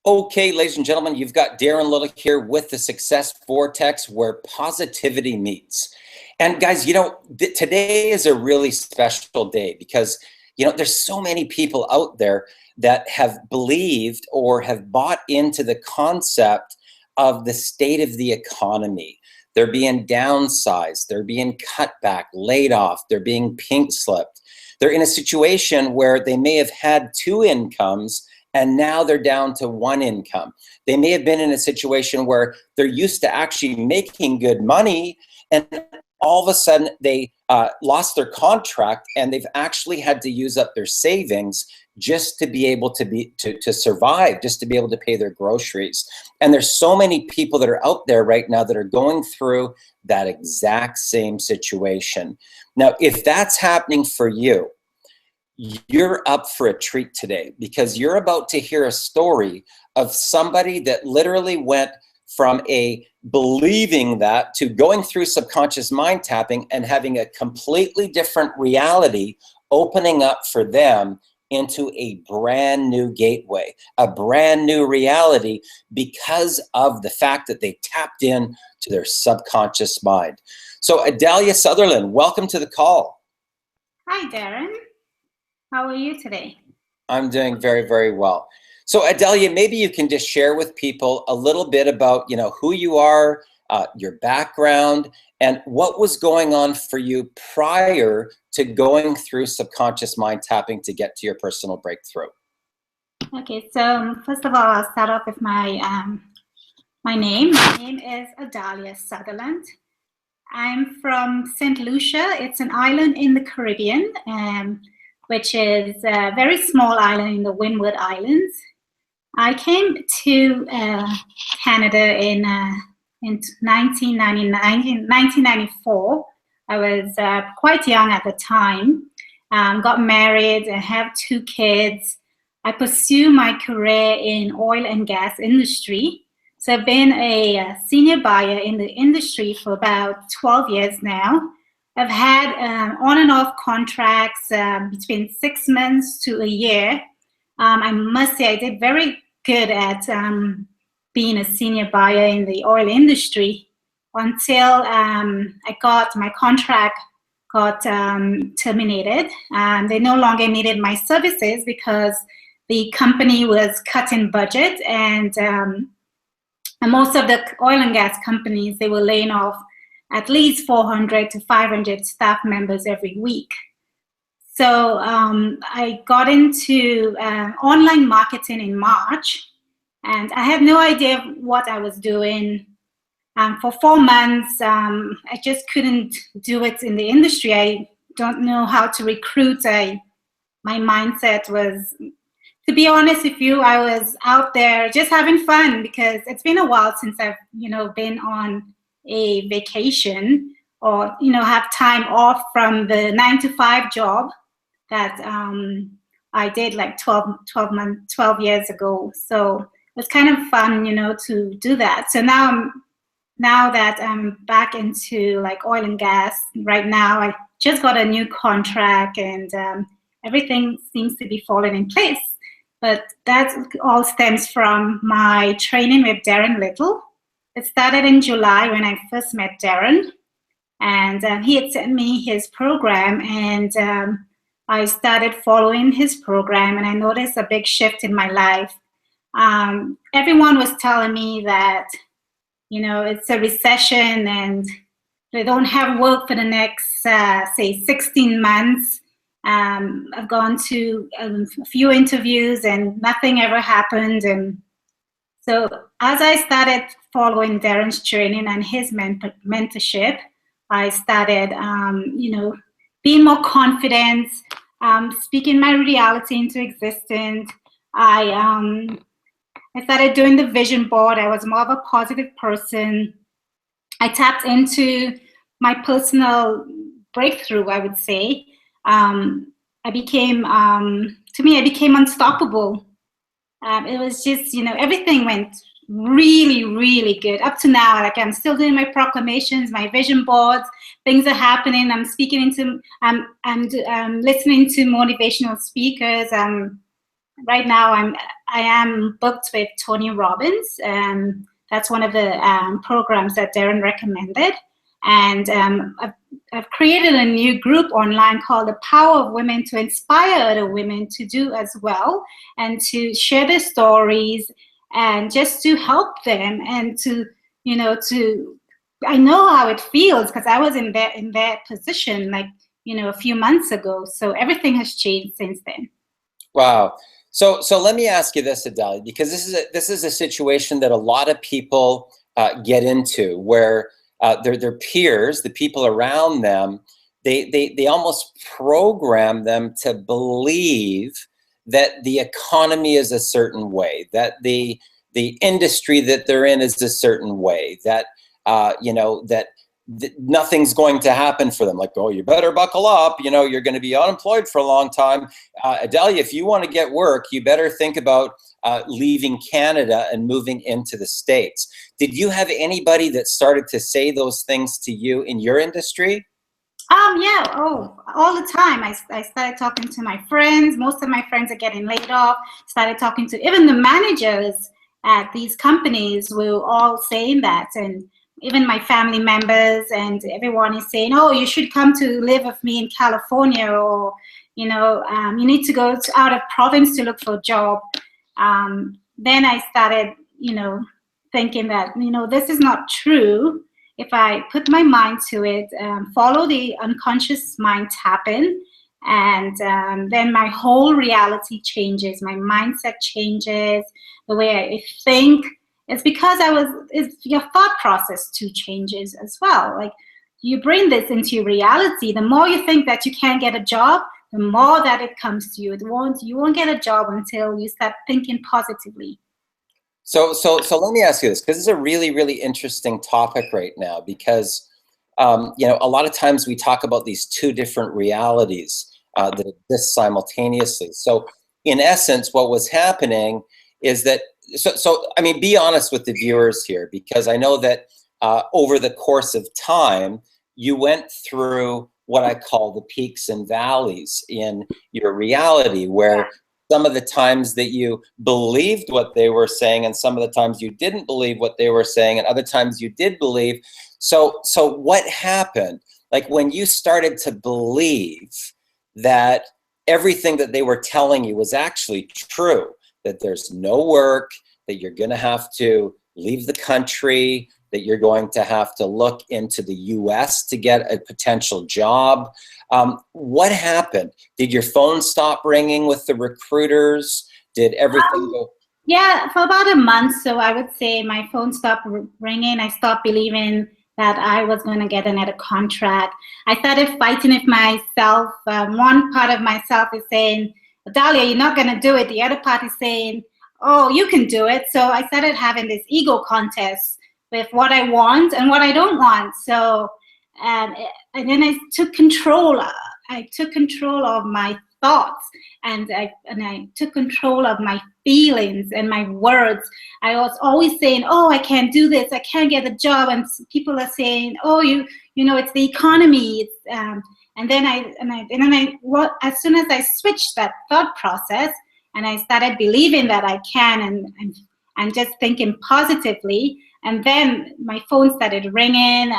Okay, ladies and gentlemen, you've got Darren Little here with the Success Vortex where positivity meets. And guys, today is a really special day because, there's so many people out there that have believed or have bought into the concept of the state of the economy. They're being downsized, they're being cut back, laid off, they're being pink slipped. They're in a situation where they may have had two incomes and now they're down to one income. They may have been in a situation where they're used to actually making good money, and all of a sudden they lost their contract and they've actually had to use up their savings just to be able to survive, just to be able to pay their groceries. And there's so many people that are out there right now that are going through that exact same situation. Now, if that's happening for you, you're up for a treat today because you're about to hear a story of somebody that literally went from a believing that to going through subconscious mind tapping and having a completely different reality opening up for them into a brand new gateway, a brand new reality because of the fact that they tapped in to their subconscious mind. So Adalia Sutherland, welcome to the call. Hi, Darren. How are you today? I'm doing very, very well. So Adalia, maybe you can just share with people a little bit about, who you are, your background, and what was going on for you prior to going through subconscious mind tapping to get to your personal breakthrough. Okay, so first of all, I'll start off with my name. My name is Adalia Sutherland. I'm from St. Lucia. It's an island in the Caribbean, which is a very small island in the Windward Islands. I came to Canada in 1994. I was quite young at the time. Got married and have two kids. I pursue my career in oil and gas industry. So I've been a senior buyer in the industry for about 12 years now. I've had on and off contracts between 6 months to a year. I must say I did very good at being a senior buyer in the oil industry until my contract got terminated. They no longer needed my services because the company was cutting budget, and most of the oil and gas companies, they were laying off at least 400 to 500 staff members every week. So I got into online marketing in March, and I had no idea what I was doing. For 4 months, I just couldn't do it in the industry. I don't know how to recruit. My mindset was, to be honest with you, I was out there just having fun because it's been a while since I've, been on a vacation or have time off from the 9-to-5 job that I did like 12 years ago. So it's kind of fun, to do that. So now that I'm back into like oil and gas right now, I just got a new contract and everything seems to be falling in place. But that all stems from my training with Darren Little. It started in July when I first met Darren, and he had sent me his program, and I started following his program, and I noticed a big shift in my life. Everyone was telling me that, it's a recession and they don't have work for the next, say, 16 months. I've gone to a few interviews and nothing ever happened. And so as I started following Darren's training and his mentorship, I started, being more confident, speaking my reality into existence. I started doing the vision board. I was more of a positive person. I tapped into my personal breakthrough, I would say. I became unstoppable. It was just, everything went really, really good up to now. Like I'm still doing my proclamations, my vision boards, things are happening. I'm speaking into, I'm listening to motivational speakers. I'm right now I am booked with Tony Robbins, and that's one of the programs that Darren recommended. And I've created a new group online called The Power of Women to inspire other women to do as well, and to share their stories, and just to help them, and to, I know how it feels because I was in that position, like, a few months ago. So everything has changed since then. Wow. So let me ask you this, Adalia, because this is a situation that a lot of people get into, where their peers, the people around them, they almost program them to believe that the economy is a certain way, that the industry that they're in is a certain way, that nothing's going to happen for them. Like, oh, you better buckle up. You're going to be unemployed for a long time. Adalia, if you want to get work, you better think about leaving Canada and moving into the States. Did you have anybody that started to say those things to you in your industry? Yeah, all the time. I started talking to my friends. Most of my friends are getting laid off. Started talking to even the managers at these companies were all saying that. And even my family members, and everyone is saying, oh, you should come to live with me in California, or, you need to go out of province to look for a job. Then I started, thinking that, this is not true. If I put my mind to it, follow the unconscious mind tapping, and then my whole reality changes. My mindset changes, the way I think. It's because it's your thought process too changes as well. Like, you bring this into your reality. The more you think that you can't get a job, the more that it comes to you. You won't get a job until you start thinking positively. So let me ask you this, because it's a really, really interesting topic right now, because a lot of times we talk about these two different realities that exist simultaneously. So in essence, what was happening is that, I mean, be honest with the viewers here, because I know that over the course of time, you went through what I call the peaks and valleys in your reality, where some of the times that you believed what they were saying, and some of the times you didn't believe what they were saying, and other times you did believe. So what happened? Like, when you started to believe that everything that they were telling you was actually true, that there's no work, that you're going to have to leave the country, that you're going to have to look into the US to get a potential job. What happened? Did your phone stop ringing with the recruiters? Did everything go? Yeah, for about a month. So I would say my phone stopped ringing. I stopped believing that I was going to get another contract. I started fighting with myself. One part of myself is saying, Adalia, you're not going to do it. The other part is saying, oh, you can do it. So I started having this ego contest with what I want and what I don't want. So, and then I took control. I took control of my thoughts, and I took control of my feelings and my words. I was always saying, oh, I can't do this. I can't get a job. And people are saying, oh, it's the economy. It's, and then as soon as I switched that thought process, and I started believing that I can, and just thinking positively, and then my phone started ringing.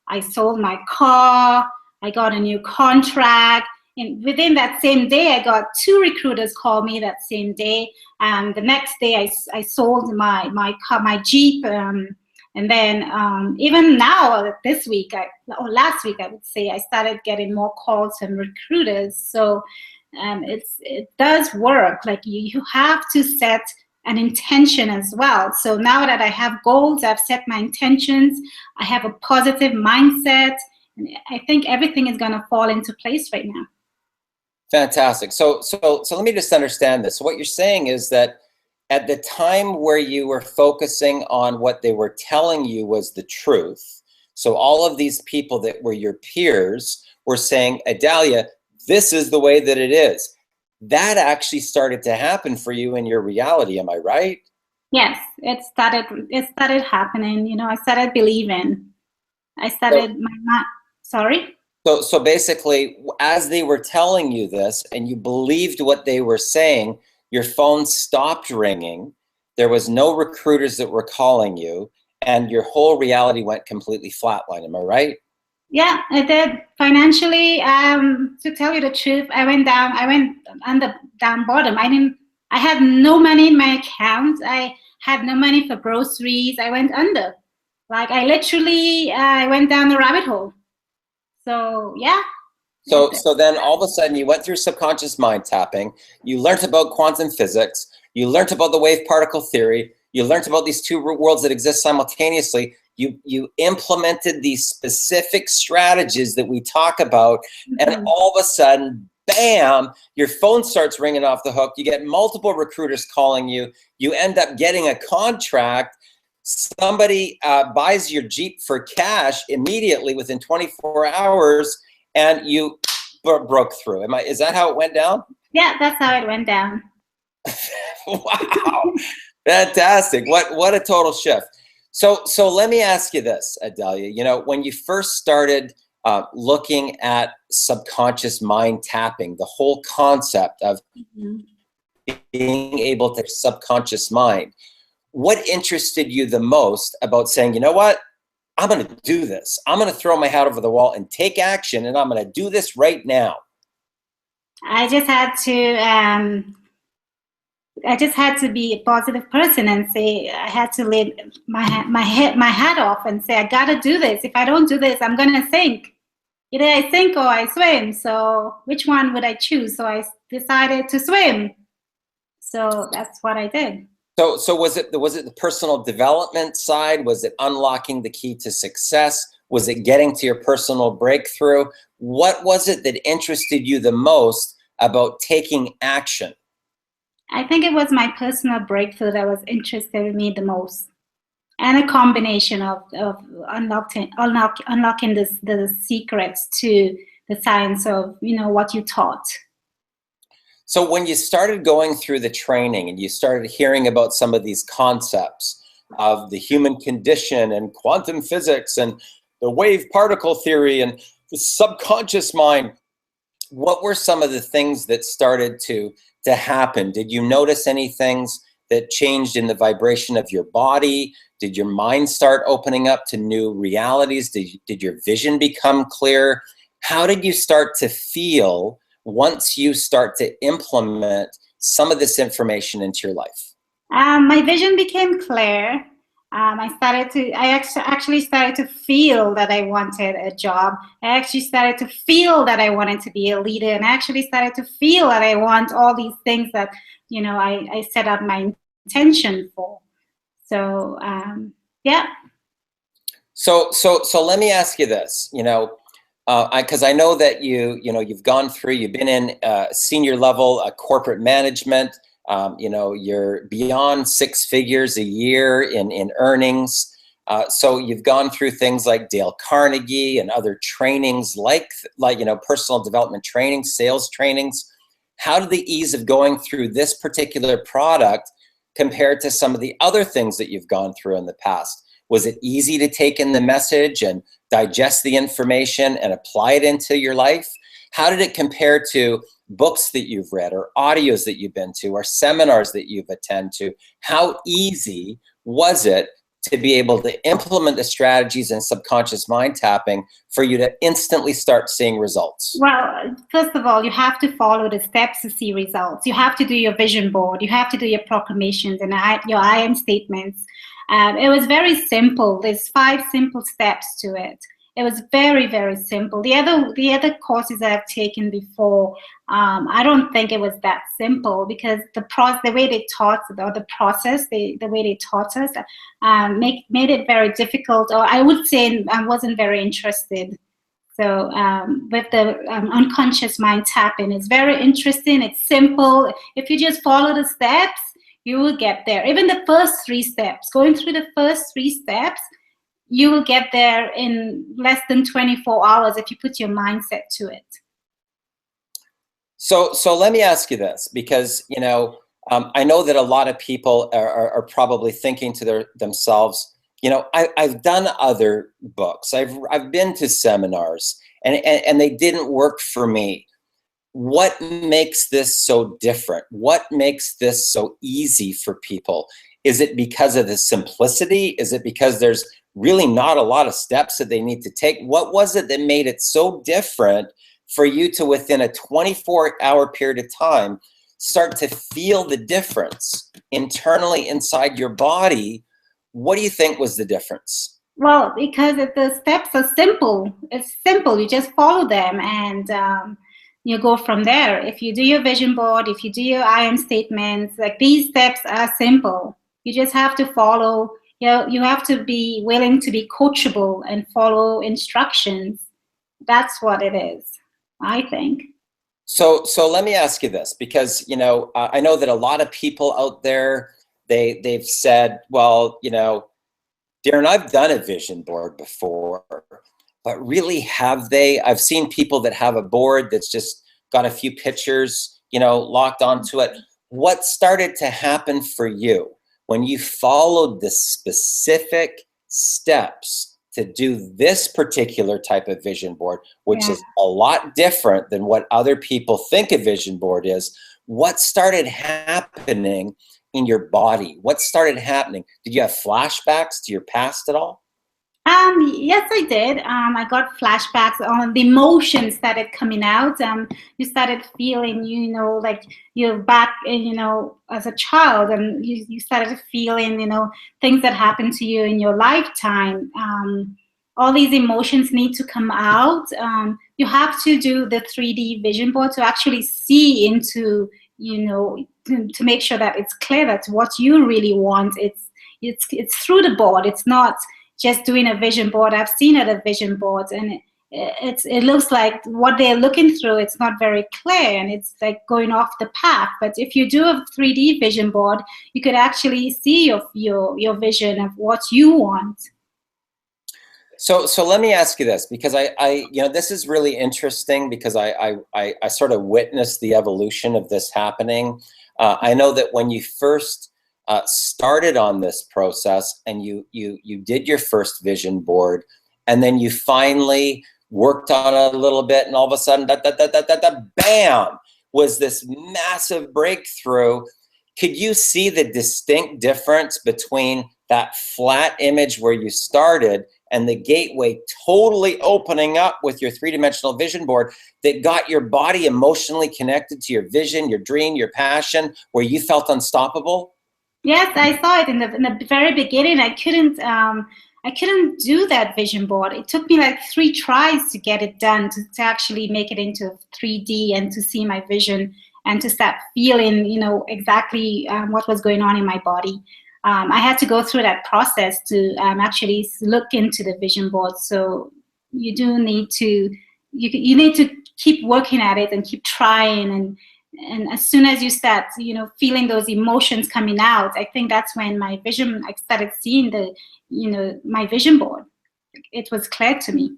I sold my car. I got a new contract. And within that same day, I got 2 recruiters call me that same day. The next day, I sold my car, my Jeep. And then even now, this week, or last week, I would say, I started getting more calls from recruiters. So it does work. Like, you have to set an intention as well. So now that I have goals, I've set my intentions, I have a positive mindset, and I think everything is going to fall into place right now. Fantastic. So let me just understand this. So what you're saying is that at the time where you were focusing on what they were telling you was the truth, so all of these people that were your peers were saying, Adalia, this is the way that it is. That actually started to happen for you in your reality. Am I right? Yes, it started happening. I started believing. I started sorry? So basically, as they were telling you this and you believed what they were saying, your phone stopped ringing, there was no recruiters that were calling you, and your whole reality went completely flatline. Am I right? Yeah, I did. Financially, to tell you the truth, I went down. I went on the down bottom. I had no money in my account. I had no money for groceries. I went under. Like I literally, I went down the rabbit hole. So yeah. So then all of a sudden you went through subconscious mind tapping, you learned about quantum physics, you learned about the wave particle theory, you learned about these two worlds that exist simultaneously. You implemented these specific strategies that we talk about, and all of a sudden, bam, your phone starts ringing off the hook. You get multiple recruiters calling you. You end up getting a contract. Somebody buys your Jeep for cash immediately within 24 hours, and you broke through. Is that how it went down? Yeah, that's how it went down. Wow, fantastic! What a total shift. So let me ask you this, Adalia. You know, when you first started looking at subconscious mind tapping, the whole concept of being able to subconscious mind, what interested you the most about saying, you know what, I'm going to do this. I'm going to throw my hat over the wall and take action, and I'm going to do this right now. I just had to be a positive person and say I had to live my hat off and say I gotta do this. If I don't do this, I'm gonna sink. Either I sink or I swim. So which one would I choose? So I decided to swim. So that's what I did. So was it the personal development side? Was it unlocking the key to success? Was it getting to your personal breakthrough? What was it that interested you the most about taking action? I think it was my personal breakthrough that was interested in me the most, and a combination of unlocking the secrets to the science of what you taught. So when you started going through the training and you started hearing about some of these concepts of the human condition and quantum physics and the wave particle theory and the subconscious mind, what were some of the things that started to happen? Did you notice any things that changed in the vibration of your body? Did your mind start opening up to new realities? Did your vision become clear? How did you start to feel once you start to implement some of this information into your life? My vision became clear. I actually started to feel that I wanted a job. I actually started to feel that I wanted to be a leader, and I actually started to feel that I want all these things that I set out my intention for. So yeah. So let me ask you this. Because I know that you've gone through. You've been in senior level corporate management. You're beyond 6 figures a year in earnings. So you've gone through things like Dale Carnegie and other trainings like personal development training, sales trainings. How did the ease of going through this particular product compare to some of the other things that you've gone through in the past? Was it easy to take in the message and digest the information and apply it into your life? How did it compare to books that you've read or audios that you've been to or seminars that you've attended to? How easy was it to be able to implement the strategies and subconscious mind tapping for you to instantly start seeing results? Well, first of all, you have to follow the steps to see results. You have to do your vision board. You have to do your proclamations and your I am statements. It was very simple. There's 5 simple steps to it. It was very, very simple. The other courses I've taken before, I don't think it was that simple, because the way they taught, or the process, the way they taught us, made it very difficult. Or I would say I wasn't very interested. So with the unconscious mind tapping, it's very interesting. It's simple. If you just follow the steps, you will get there. Even the first 3 steps, going through the first 3 steps, you will get there in less than 24 hours if you put your mindset to it. So let me ask you this, because I know that a lot of people are probably thinking to themselves, I've done other books, I've been to seminars, and they didn't work for me. what makes this so different? What makes this so easy for people? Is it because of the simplicity? Is it because there's really not a lot of steps that they need to take? What was it that made it so different for you to, within a 24-hour period of time, start to feel the difference internally inside your body? What do you think was the difference? Well, because the steps are simple. It's simple. You just follow them, and you go from there. If you do your vision board, if you do your I am statements, like, these steps are simple. You just have to follow. You have to be willing to be coachable and follow instructions. That's what it is, I think. So let me ask you this, because I know that a lot of people out there, they've said, well, Darren, I've done a vision board before, but really, have they? I've seen people that have a board that's just got a few pictures, locked onto it. What started to happen for you when you followed the specific steps to do this particular type of vision board, which is a lot different than what other people think a vision board is? What started happening in your body? What started happening? Did you have flashbacks to your past at all? Yes, I did. I got flashbacks on the emotions started coming out. You started feeling, like you're back, as a child, and you started feeling, things that happened to you in your lifetime. All these emotions need to come out. You have to do the 3D vision board to actually see into, to make sure that it's clear that what you really want. It's through the board. It's not just doing a vision board. I've seen other vision boards, and it looks like what they're looking through, it's not very clear, and it's like going off the path. But if you do a 3D vision board, you could actually see your vision of what you want. So let me ask you this, because I this is really interesting, because I sort of witnessed the evolution of this happening. I know that when you first started on this process, and you did your first vision board, and then you finally worked on it a little bit, and all of a sudden, bam, was this massive breakthrough. Could you see the distinct difference between that flat image where you started and the gateway totally opening up with your three-dimensional vision board that got your body emotionally connected to your vision, your dream, your passion, where you felt unstoppable? Yes, I saw it in the very beginning. I couldn't do that vision board. It took me like 3 tries to get it done, to actually make it into 3D and to see my vision and to start feeling, exactly what was going on in my body. I had to go through that process to actually look into the vision board. So you do need to, you need to keep working at it and keep trying, and as soon as you start, feeling those emotions coming out, I think that's when I started seeing my vision board. It was clear to me.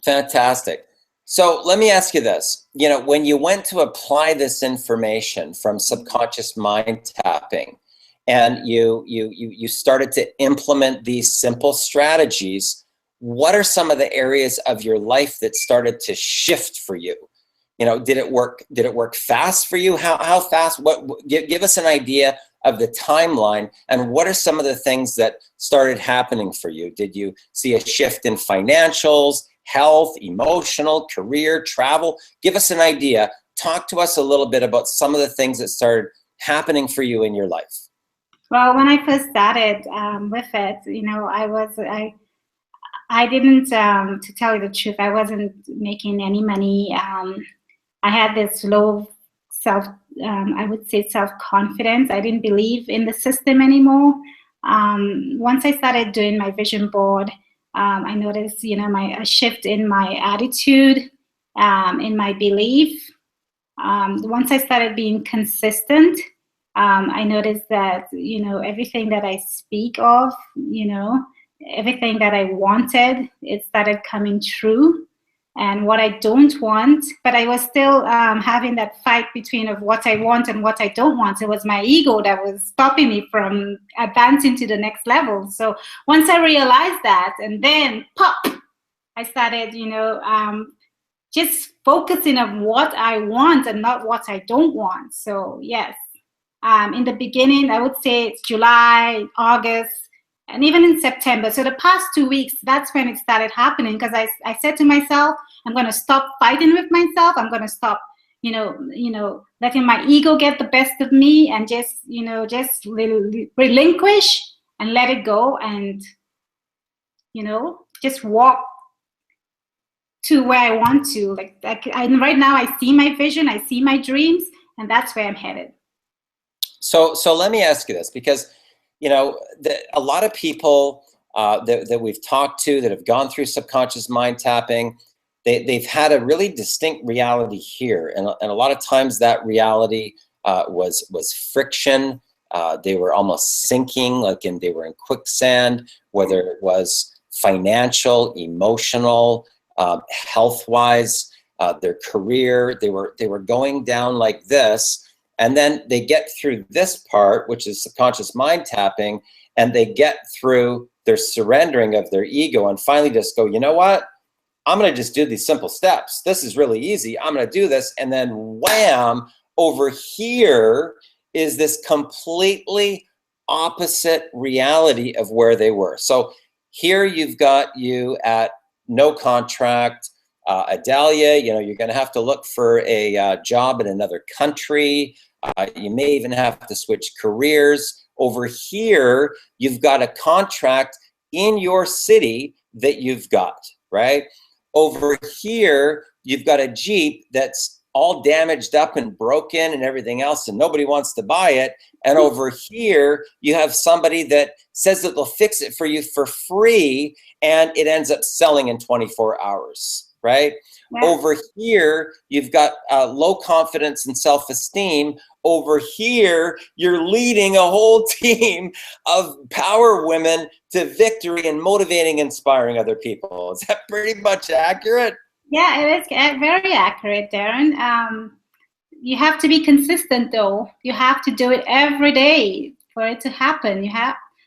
Fantastic. So let me ask you this. When you went to apply this information from subconscious mind tapping, and you started to implement these simple strategies, what are some of the areas of your life that started to shift for you? Did it work fast for you? How fast? Give us an idea of the timeline, and what are some of the things that started happening for you? Did you see a shift in financials, health, emotional, career, travel? Give us an idea. Talk to us a little bit about some of the things that started happening for you in your life. Well, when I first started with it, I didn't, to tell you the truth, I wasn't making any money. I had this low I would say self-confidence. I didn't believe in the system anymore. Once I started doing my vision board, I noticed, a shift in my attitude, in my belief. Once I started being consistent, I noticed that, everything that I speak of, everything that I wanted, it started coming true. And what I don't want, but I was still having that fight between of what I want and what I don't want. It was my ego that was stopping me from advancing to the next level. So once I realized that, and then pop, I started, just focusing on what I want and not what I don't want. So yes, in the beginning, I would say it's July, August, and even in September. So the past 2 weeks, that's when it started happening, because I said to myself, I'm going to stop fighting with myself. I'm going to stop, letting my ego get the best of me, and just relinquish and let it go, and, just walk to where I want to. Right now, I see my vision, I see my dreams, and that's where I'm headed. So let me ask you this, because a lot of people that we've talked to that have gone through subconscious mind tapping, they've had a really distinct reality here, and a lot of times that reality was friction. They were almost sinking, they were in quicksand, whether it was financial, emotional, health-wise, their career. They were going down like this. And then they get through this part, which is subconscious mind tapping, and they get through their surrendering of their ego, and finally just go, you know what? I'm going to just do these simple steps. This is really easy. I'm going to do this. And then wham, over here is this completely opposite reality of where they were. So here you've got you at no contract. Adalia, you're going to have to look for a job in another country. You may even have to switch careers. Over here, you've got a contract in your city that you've got, right? Over here, you've got a Jeep that's all damaged up and broken and everything else, and nobody wants to buy it. And over here, you have somebody that says that they'll fix it for you for free, and it ends up selling in 24 hours. Right? Yeah. Over here, you've got low confidence and self-esteem. Over here, you're leading a whole team of power women to victory and motivating, inspiring other people. Is that pretty much accurate? Yeah, it is very accurate, Darren. You have to be consistent, though. You have to do it every day for it to happen.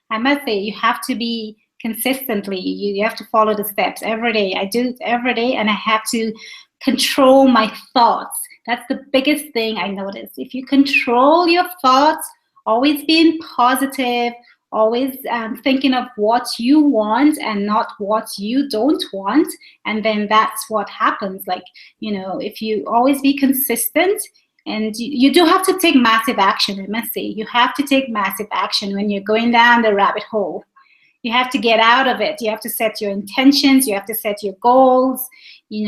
I must say, you have to be consistently. You have to follow the steps every day. I do it every day, and I have to control my thoughts. That's the biggest thing I notice. If you control your thoughts, always being positive, always thinking of what you want and not what you don't want, and then that's what happens. If you always be consistent, and you do have to take massive action, I must say. You have to take massive action when you're going down the rabbit hole. You have to get out of it. You have to set your intentions. You have to set your goals. You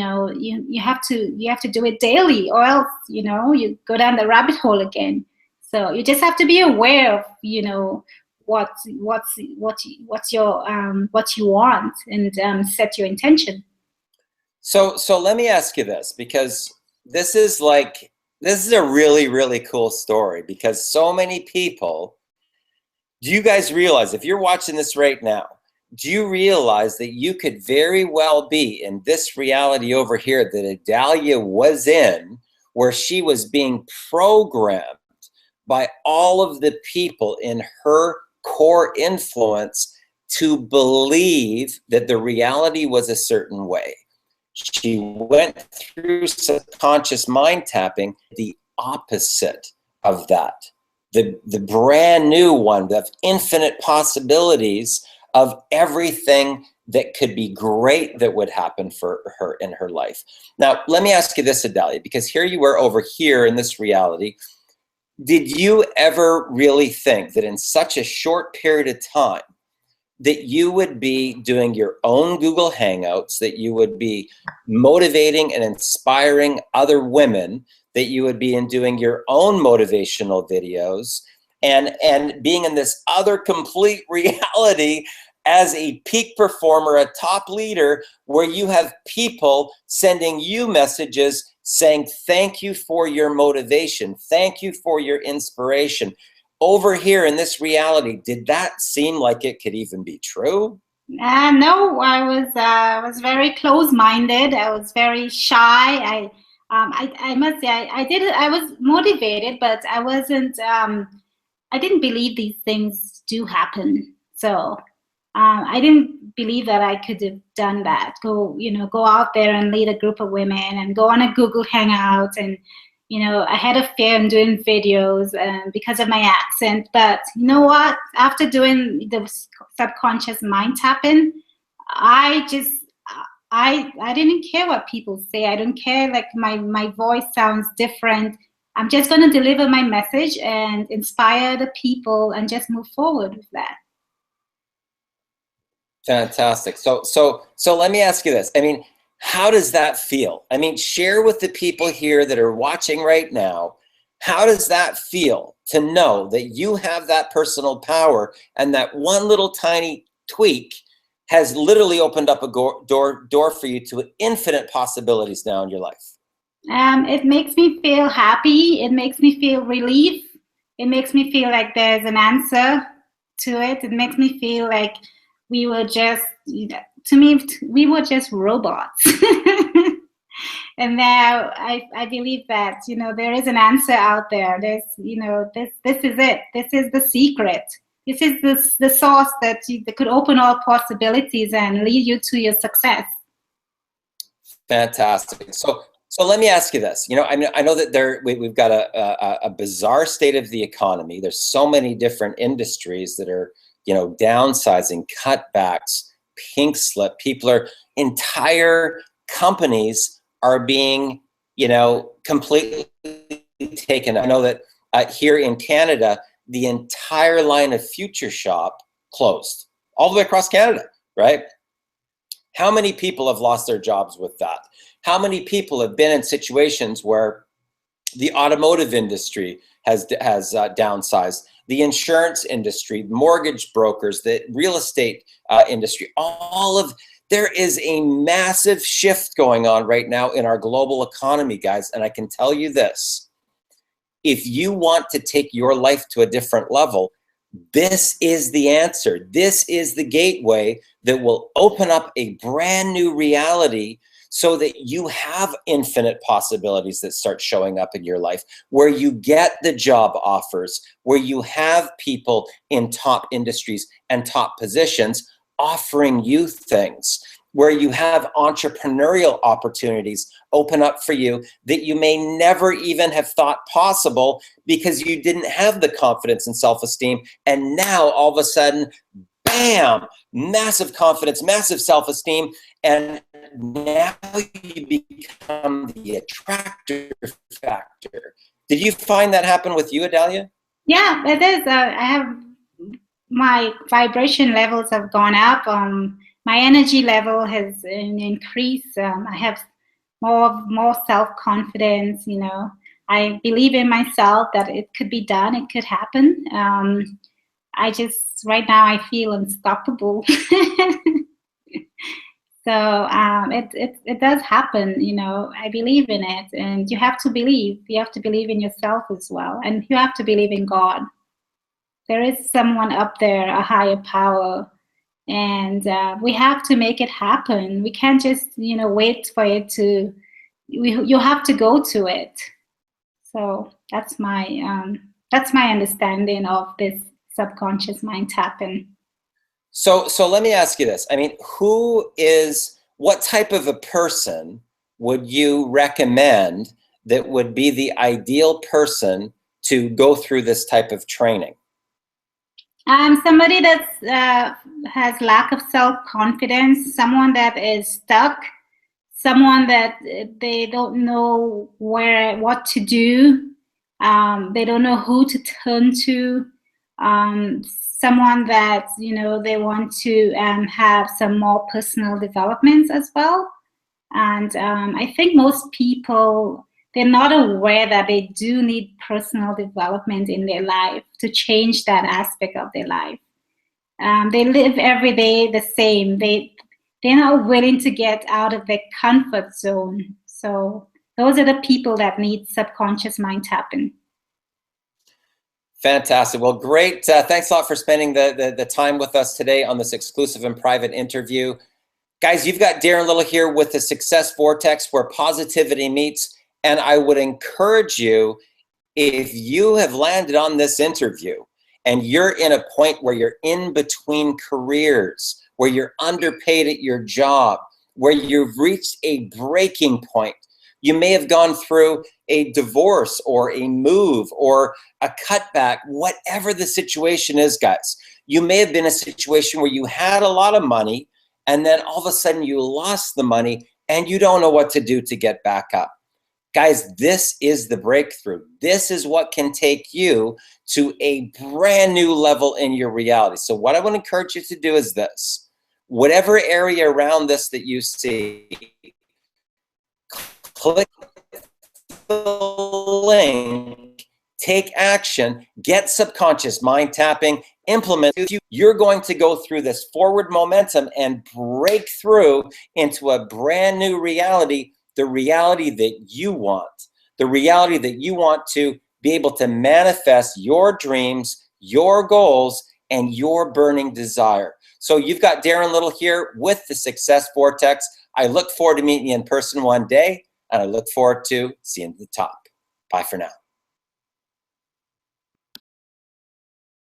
have to do it daily, or else you go down the rabbit hole again. So you just have to be aware of what you want, and set your intention. So let me ask you this, because this is a really, really cool story, because so many people. Do you guys realize, if you're watching this right now, do you realize that you could very well be in this reality over here that Adalia was in, where she was being programmed by all of the people in her core influence to believe that the reality was a certain way? She went through subconscious mind tapping, the opposite of that. The brand new one of infinite possibilities of everything that could be great that would happen for her in her life. Now, let me ask you this, Adalia, because here you were over here in this reality. Did you ever really think that in such a short period of time that you would be doing your own Google Hangouts, that you would be motivating and inspiring other women, that you would be doing your own motivational videos, and being in this other complete reality as a peak performer, a top leader, where you have people sending you messages saying, thank you for your motivation, thank you for your inspiration? Over here in this reality, did that seem like it could even be true? No, I was very close-minded. I was very shy. I must say I was motivated, but I wasn't. I didn't believe these things do happen. So I didn't believe that I could have done that. Go out there and lead a group of women and go on a Google Hangout. And, I had a fear in doing videos because of my accent. But you know what? After doing the subconscious mind tapping, I didn't care what people say. I don't care, like my voice sounds different. I'm just going to deliver my message and inspire the people and just move forward with that. Fantastic. So let me ask you this. I mean, how does that feel? I mean, share with the people here that are watching right now. How does that feel to know that you have that personal power and that one little tiny tweak has literally opened up a door for you to infinite possibilities now in your life? It makes me feel happy. It makes me feel relief. It makes me feel like there's an answer to it. It makes me feel like we were just, to me, we were just robots. And now I believe that, there is an answer out there. There's, this is it. This is the secret. This is the source that could open all possibilities and lead you to your success. Fantastic. So let me ask you this. I know that we've got a bizarre state of the economy. There's so many different industries that are, downsizing, cutbacks, pink slip. Entire companies are being, completely taken. I know that here in Canada, the entire line of Future Shop closed all the way across Canada, right? How many people have lost their jobs with that? How many people have been in situations where the automotive industry has downsized, the insurance industry, mortgage brokers, the real estate industry, there is a massive shift going on right now in our global economy, guys. And I can tell you this, if you want to take your life to a different level, this is the answer. This is the gateway that will open up a brand new reality so that you have infinite possibilities that start showing up in your life, where you get the job offers, where you have people in top industries and top positions offering you things, where you have entrepreneurial opportunities open up for you that you may never even have thought possible because you didn't have the confidence and self-esteem. And now all of a sudden, bam, massive confidence, massive self-esteem, and now you become the attractor factor. Did you find that happen with you, Adalia? Yeah, it is. I have, my vibration levels have gone up. My energy level has increased. I have more self-confidence. I believe in myself that it could be done. It could happen. Right now I feel unstoppable. So it does happen. I believe in it, and you have to believe. You have to believe in yourself as well, and you have to believe in God. There is someone up there, a higher power, and we have to make it happen. We can't just wait for it to. You have to go to it. So that's my understanding of this subconscious mind tapping. So let me ask you this. I mean, what type of a person would you recommend that would be the ideal person to go through this type of training? Somebody that has lack of self-confidence, someone that is stuck, someone that they don't know what to do, they don't know who to turn to, someone that they want to have some more personal developments as well. And I think most people, they're not aware that they do need personal development in their life to change that aspect of their life. They live every day the same. They're not willing to get out of their comfort zone. So those are the people that need subconscious mind tapping. Fantastic. Well, great. Thanks a lot for spending the time with us today on this exclusive and private interview. Guys, you've got Darren Little here with the Success Vortex, where positivity meets. And I would encourage you, if you have landed on this interview and you're in a point where you're in between careers, where you're underpaid at your job, where you've reached a breaking point. You may have gone through a divorce or a move or a cutback, whatever the situation is, guys. You may have been in a situation where you had a lot of money and then all of a sudden you lost the money and you don't know what to do to get back up. Guys, this is the breakthrough. This is what can take you to a brand new level in your reality. So what I want to encourage you to do is this. Whatever area around this that you see, click the link, take action, get subconscious mind tapping, implement. You're going to go through this forward momentum and break through into a brand new reality, the reality that you want, the reality that you want to be able to manifest your dreams, your goals, and your burning desire. So you've got Darren Little here with the Success Vortex. I look forward to meeting you in person one day, and I look forward to seeing you at the top. Bye for now.